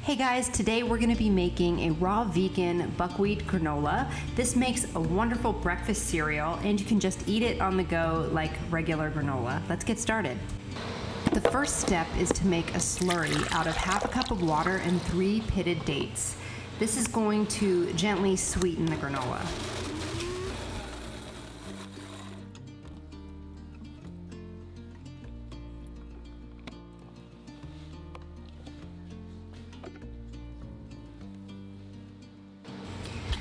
Hey guys, today we're going to be making a raw vegan buckwheat granola. This makes a wonderful breakfast cereal and you can just eat it on the go like regular granola. Let's get started. The first step is to make a slurry out of half a cup of water and 3 pitted dates. This is going to gently sweeten the granola.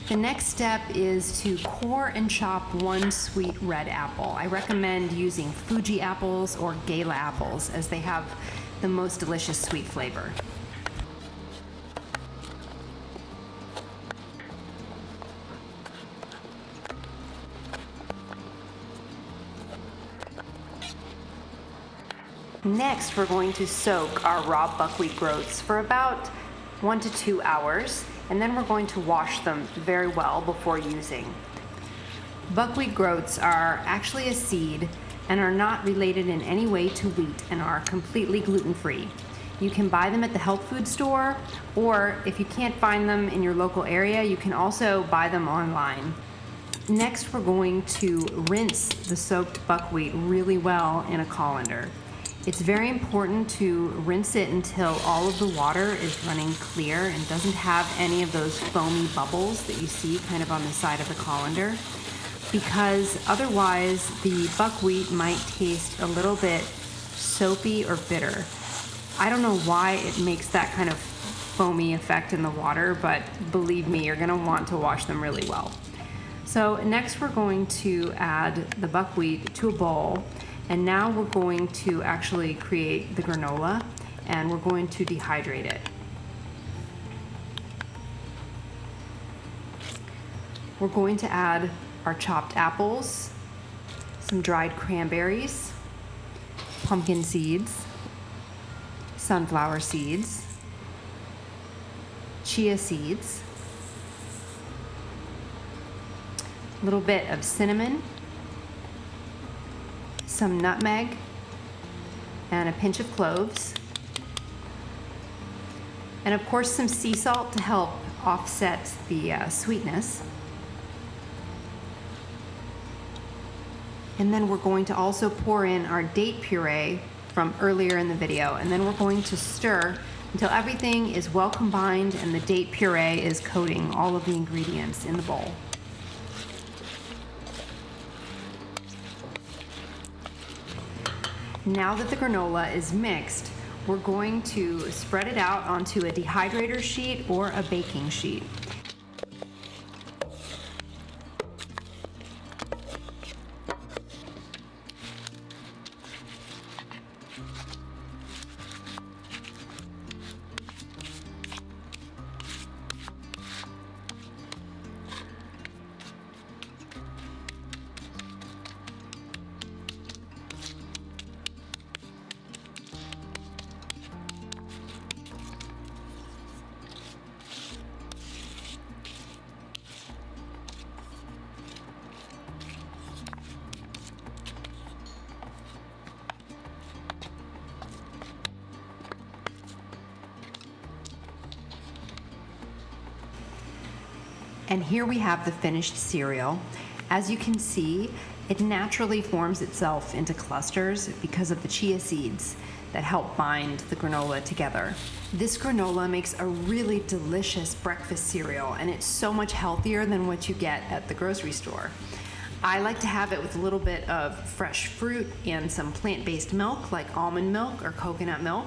The next step is to core and chop 1 sweet red apple. I recommend using Fuji apples or Gala apples as they have the most delicious sweet flavor. Next, we're going to soak our raw buckwheat groats for about 1 to 2 hours, and then we're going to wash them very well before using. Buckwheat groats are actually a seed and are not related in any way to wheat and are completely gluten-free. You can buy them at the health food store, or if you can't find them in your local area, you can also buy them online. Next, we're going to rinse the soaked buckwheat really well in a colander. It's very important to rinse it until all of the water is running clear and doesn't have any of those foamy bubbles that you see kind of on the side of the colander, because otherwise the buckwheat might taste a little bit soapy or bitter. I don't know why it makes that kind of foamy effect in the water, but believe me, you're going to want to wash them really well. So next we're going to add the buckwheat to a bowl. And now we're going to actually create the granola and we're going to dehydrate it. We're going to add our chopped apples, some dried cranberries, pumpkin seeds, sunflower seeds, chia seeds, a little bit of cinnamon, some nutmeg, and a pinch of cloves, and of course some sea salt to help offset the sweetness. And then we're going to also pour in our date puree from earlier in the video, and then we're going to stir until everything is well combined and the date puree is coating all of the ingredients in the bowl. Now that the granola is mixed, we're going to spread it out onto a dehydrator sheet or a baking sheet. And here we have the finished cereal. As you can see, it naturally forms itself into clusters because of the chia seeds that help bind the granola together. This granola makes a really delicious breakfast cereal, and it's so much healthier than what you get at the grocery store. I like to have it with a little bit of fresh fruit and some plant-based milk like almond milk or coconut milk.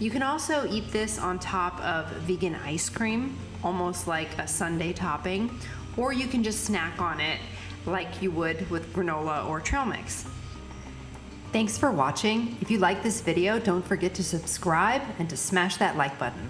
You can also eat this on top of vegan ice cream, almost like a sundae topping, or you can just snack on it like you would with granola or trail mix. Thanks for watching. If you like this video, don't forget to subscribe and to smash that like button.